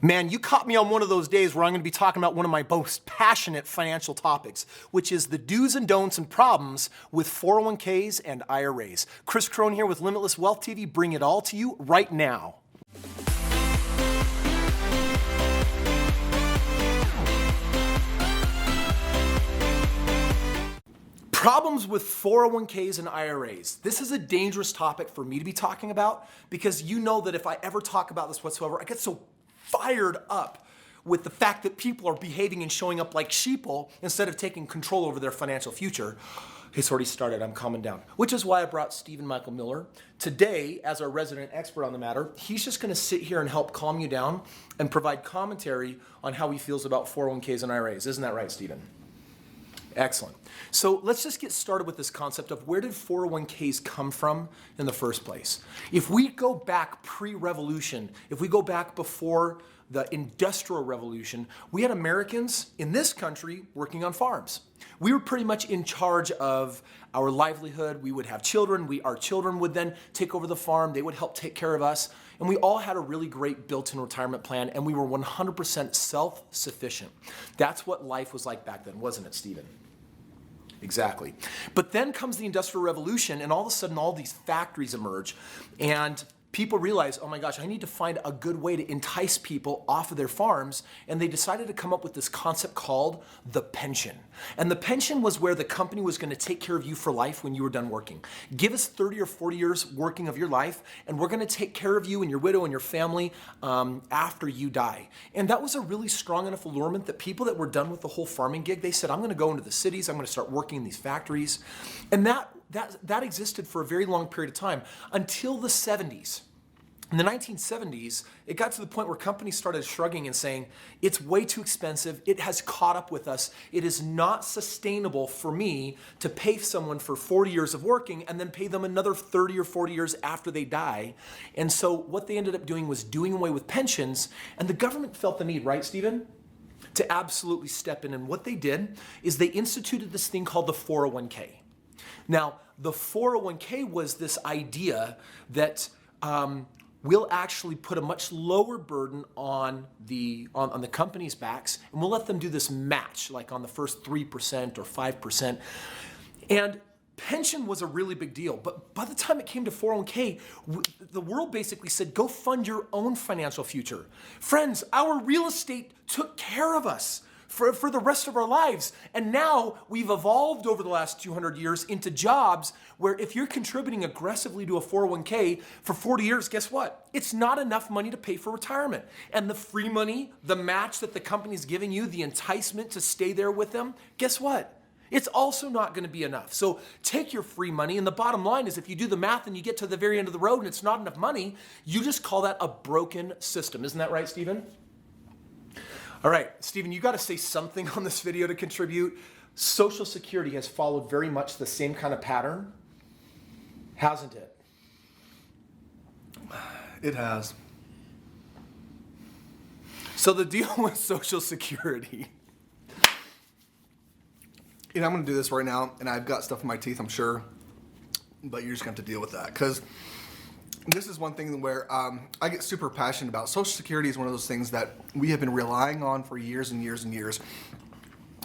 Man, you caught me on one of those days where I'm going to be talking about one of my most passionate financial topics, which is the do's and don'ts and problems with 401ks and IRAs. Kris Krohn here with Limitless Wealth TV, bring it all to you right now. Problems with 401ks and IRAs. This is a dangerous topic for me to be talking about because you know that if I ever talk about this whatsoever, I get so fired up with the fact that people are behaving and showing up like sheeple instead of taking control over their financial future. It's already started, I'm calming down. Which is why I brought Stephen Michael Miller today as our resident expert on the matter. He's just gonna sit here and help calm you down and provide commentary on how he feels about 401ks and IRAs. Isn't that right, Stephen? Excellent. So let's just get started with this concept of where did 401ks come from in the first place? If we go back pre-revolution, if we go back before the Industrial Revolution, we had Americans in this country working on farms. We were pretty much in charge of our livelihood. We would have children. Our children would then take over the farm. They would help take care of us. And we all had a really great built-in retirement plan, and we were 100% self-sufficient. That's what life was like back then, wasn't it, Stephen? Exactly. But then comes the Industrial Revolution, and all of a sudden all these factories emerge, and people realize, oh my gosh, I need to find a good way to entice people off of their farms, and they decided to come up with this concept called the pension. And the pension was where the company was going to take care of you for life when you were done working. Give us 30 or 40 years working of your life, and we're going to take care of you and your widow and your family after you die. And that was a really strong enough allurement that people that were done with the whole farming gig, they said, I'm going to go into the cities, I'm going to start working in these factories. And that existed for a very long period of time until the 70s. In the 1970s, it got to the point where companies started shrugging and saying, it's way too expensive, it has caught up with us, it is not sustainable for me to pay someone for 40 years of working and then pay them another 30 or 40 years after they die. And so what they ended up doing was doing away with pensions, and the government felt the need, right, Stephen? To absolutely step in. And what they did is they instituted this thing called the 401k. Now, the 401k was this idea that we'll actually put a much lower burden on the company's backs, and we'll let them do this match, like on the first 3% or 5%. And pension was a really big deal, but by the time it came to 401k, the world basically said, go fund your own financial future. Friends, our real estate took care of us for the rest of our lives. And now we've evolved over the last 200 years into jobs where if you're contributing aggressively to a 401k for 40 years, guess what? It's not enough money to pay for retirement. And the free money, the match that the company's giving you, the enticement to stay there with them, guess what? It's also not going to be enough. So take your free money, and the bottom line is if you do the math and you get to the very end of the road and it's not enough money, you just call that a broken system. Isn't that right, Stephen? All right, Stephen, you got to say something on this video to contribute. Social Security has followed very much the same kind of pattern, hasn't it? It has. So the deal with Social Security. You know, I'm going to do this right now, and I've got stuff in my teeth, I'm sure, but you're just going to have to deal with that, because this is one thing where I get super passionate about. Social Security is one of those things that we have been relying on for years and years and years.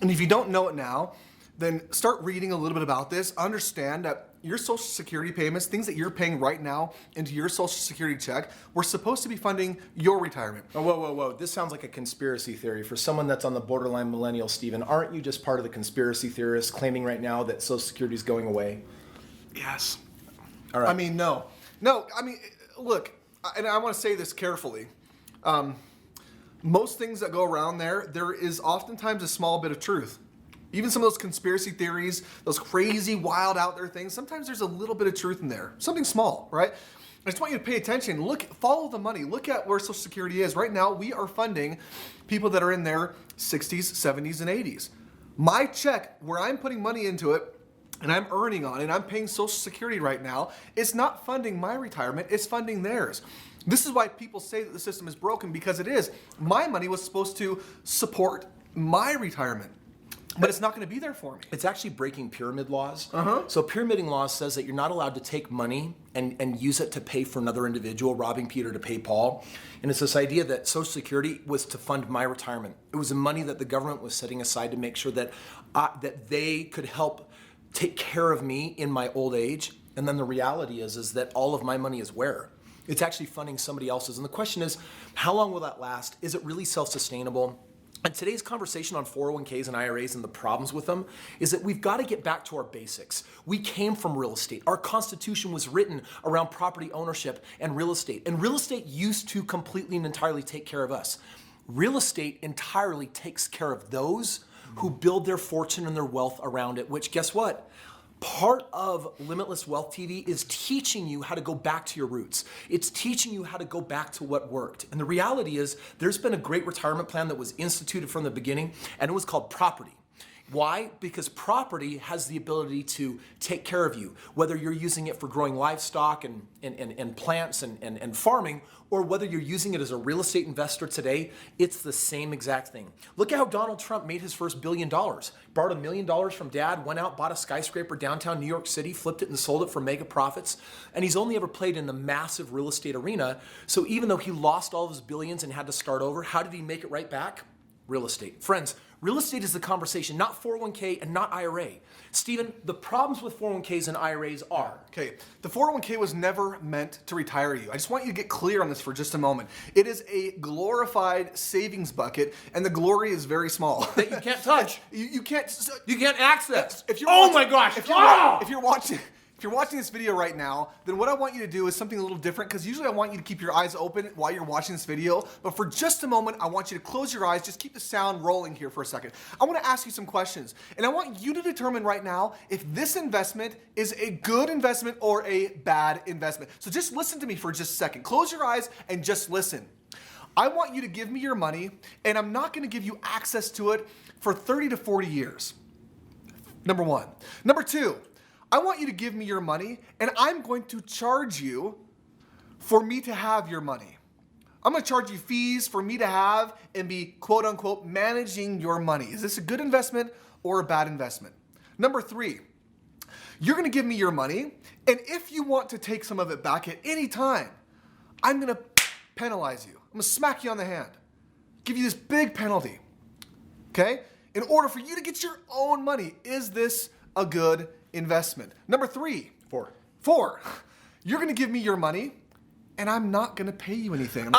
And if you don't know it now, then start reading a little bit about this. Understand that your Social Security payments, things that you're paying right now into your Social Security check, we're supposed to be funding your retirement. Oh, whoa. This sounds like a conspiracy theory. For someone that's on the borderline millennial, Stephen, aren't you just part of the conspiracy theorists claiming right now that Social Security is going away? Yes. All right. I mean, no, I mean, look, and I want to say this carefully. Most things that go around there is oftentimes a small bit of truth. Even some of those conspiracy theories, those crazy, wild out there things, sometimes there's a little bit of truth in there. Something small, right? I just want you to pay attention. Look, follow the money. Look at where Social Security is. Right now, we are funding people that are in their 60s, 70s, and 80s. My check, where I'm putting money into it, and I'm earning on it, I'm paying Social Security right now, it's not funding my retirement, it's funding theirs. This is why people say that the system is broken, because it is. My money was supposed to support my retirement. but it's not going to be there for me. It's actually breaking pyramid laws. So pyramiding laws says that you're not allowed to take money and use it to pay for another individual, robbing Peter to pay Paul. And it's this idea that Social Security was to fund my retirement. It was the money that the government was setting aside to make sure that that they could help take care of me in my old age. And then the reality is that all of my money is where? It's actually funding somebody else's. And the question is, how long will that last? Is it really self-sustainable? And today's conversation on 401ks and IRAs and the problems with them is that we've got to get back to our basics. We came from real estate. Our Constitution was written around property ownership and real estate. And real estate used to completely and entirely take care of us. Real estate entirely takes care of those who build their fortune and their wealth around it, which guess what? Part of Limitless Wealth TV is teaching you how to go back to your roots. It's teaching you how to go back to what worked. And the reality is there's been a great retirement plan that was instituted from the beginning, and it was called property. Why? Because property has the ability to take care of you, whether you're using it for growing livestock and plants and farming, or whether you're using it as a real estate investor today, it's the same exact thing. Look at how Donald Trump made his first $1 billion. Borrowed $1 million from dad, went out, bought a skyscraper downtown New York City, flipped it and sold it for mega profits. And he's only ever played in the massive real estate arena. So even though he lost all of his billions and had to start over, how did he make it right back? Real estate. Friends, real estate is the conversation, not 401k and not IRA. Stephen, the problems with 401ks and IRAs are. Okay, the 401k was never meant to retire you. I just want you to get clear on this for just a moment. It is a glorified savings bucket, and the glory is very small. That you can't touch. You can't access. If you're oh watching, my gosh. If you're watching this video right now, then what I want you to do is something a little different, because usually I want you to keep your eyes open while you're watching this video. But for just a moment, I want you to close your eyes. Just keep the sound rolling here for a second. I want to ask you some questions. And I want you to determine right now if this investment is a good investment or a bad investment. So just listen to me for just a second. Close your eyes and just listen. I want you to give me your money, and I'm not going to give you access to it for 30 to 40 years. Number one. Number two. I want you to give me your money, and I'm going to charge you for me to have your money. I'm going to charge you fees for me to have and be, quote unquote, managing your money. Is this a good investment or a bad investment? Number three, you're going to give me your money, and if you want to take some of it back at any time, I'm going to penalize you. I'm going to smack you on the hand, give you this big penalty, okay? In order for you to get your own money. Is this a good investment? Number three. Four. You're going to give me your money, and I'm not going to pay you anything. Every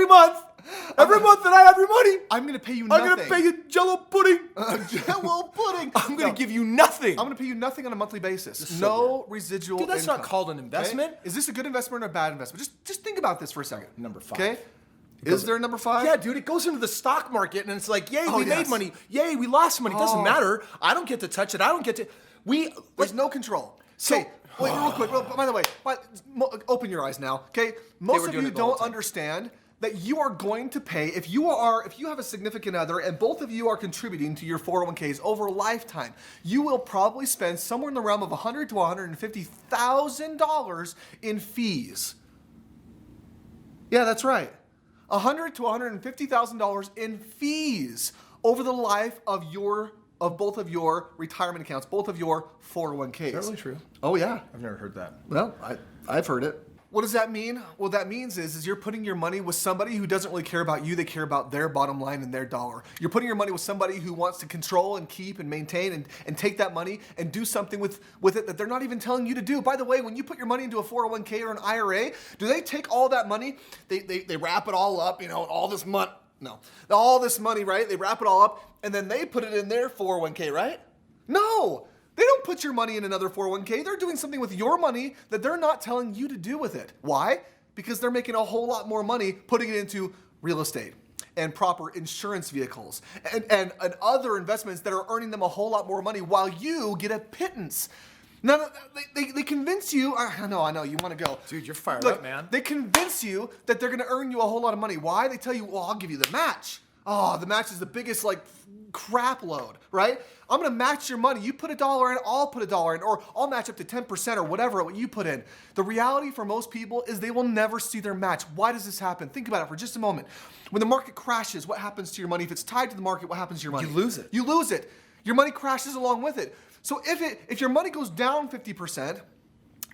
month that I have your money, I'm going to pay you nothing. I'm going to pay you Jello pudding. Jello pudding. I'm going to give you nothing. I'm going to pay you nothing on a monthly basis. So no weird. residual Dude, that's income. not called an investment. Okay? Is this a good investment or a bad investment? Just think about this for a second. Number 5. Okay. Is there a number 5? Yeah, dude, it goes into the stock market, and it's like, yay, we made yes. money. Yay, we lost money. It doesn't matter. I don't get to touch it. I don't get to. There's no control. So, wait, real quick. Well, by the way, open your eyes now. Okay, most of you don't understand that you are going to pay if you have a significant other and both of you are contributing to your 401ks over a lifetime. You will probably spend somewhere in the realm of $100,000 to $150,000 in fees. Yeah, that's right. $100,000 to $150,000 in fees over the life of both of your retirement accounts, both of your 401ks. Is that really true? Oh yeah. I've never heard that. Well, I've heard it. What does that mean? What that means is you're putting your money with somebody who doesn't really care about you. They care about their bottom line and their dollar. You're putting your money with somebody who wants to control and keep and maintain and take that money and do something with it that they're not even telling you to do. By the way, when you put your money into a 401k or an IRA, do they take all that money, they wrap it all up, all this money, all this money, right? They wrap it all up and then they put it in their 401k, right? No. They don't put your money in another 401k. They're doing something with your money that they're not telling you to do with it. Why? Because they're making a whole lot more money putting it into real estate and proper insurance vehicles and other investments that are earning them a whole lot more money while you get a pittance. Now, they convince you, I know, you want to go. Dude, you're fired up, man. They convince you that they're going to earn you a whole lot of money. Why? They tell you, well, I'll give you the match. Oh, the match is the biggest like crap load, right? I'm gonna match your money. You put $1 in, I'll put $1 in, or I'll match up to 10% or whatever what you put in. The reality for most people is they will never see their match. Why does this happen? Think about it for just a moment. When the market crashes, what happens to your money? If it's tied to the market, what happens to your money? You lose it. You lose it. Your money crashes along with it. So if your money goes down 50%,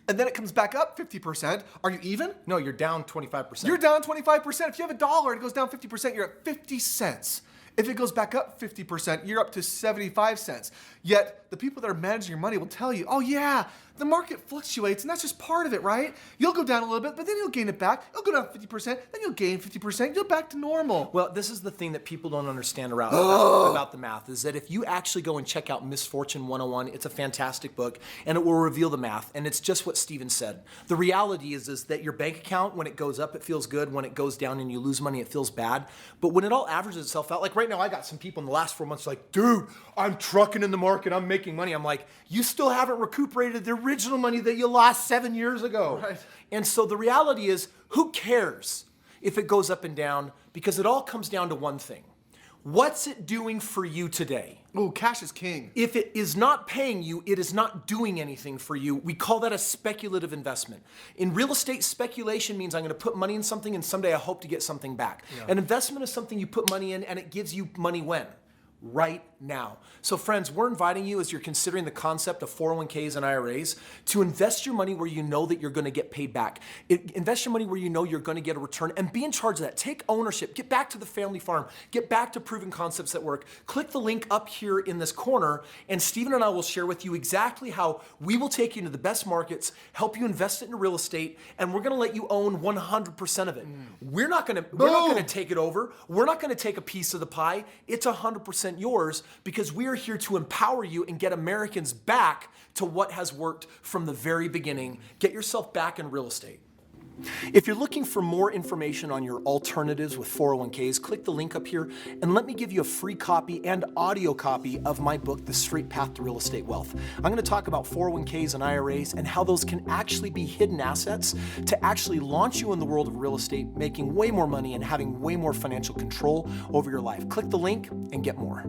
and then it comes back up 50%, are you even? No, you're down 25%. You're down 25%. If you have $1 and it goes down 50%, you're at 50 cents. If it goes back up 50%, you're up to 75 cents. Yet the people that are managing your money will tell you, oh yeah, the market fluctuates and that's just part of it, right? You'll go down a little bit, but then you'll gain it back. You'll go down 50%, then you'll gain 50%, you'll back to normal. Well, this is the thing that people don't understand about the math, is that if you actually go and check out Misfortune 101, it's a fantastic book, and it will reveal the math, and it's just what Steven said. The reality is that your bank account, when it goes up, it feels good. When it goes down and you lose money, it feels bad. But when it all averages itself out, like right now, I got some people in the last 4 months like, dude, I'm trucking in the market, I'm making money. I'm like, you still haven't recuperated the original money that you lost 7 years ago. Right. And so the reality is, who cares if it goes up and down? Because it all comes down to one thing. What's it doing for you today? Oh, cash is king. If it is not paying you, it is not doing anything for you. We call that a speculative investment. In real estate, speculation means I'm going to put money in something and someday I hope to get something back. Yeah. An investment is something you put money in and it gives you money when? Right now. So friends, we're inviting you, as you're considering the concept of 401ks and IRAs, to invest your money where you know that you're going to get paid back. Invest your money where you know you're going to get a return, and be in charge of that. Take ownership. Get back to the family farm. Get back to proven concepts that work. Click the link up here in this corner, and Steven and I will share with you exactly how we will take you into the best markets, help you invest it in real estate, and we're going to let you own 100% of it. We're not going to take it over. We're not going to take a piece of the pie. It's 100% yours, because we are here to empower you and get Americans back to what has worked from the very beginning. Get yourself back in real estate. If you're looking for more information on your alternatives with 401ks, click the link up here and let me give you a free copy and audio copy of my book, The Straight Path to Real Estate Wealth. I'm going to talk about 401ks and IRAs and how those can actually be hidden assets to actually launch you in the world of real estate, making way more money and having way more financial control over your life. Click the link and get more.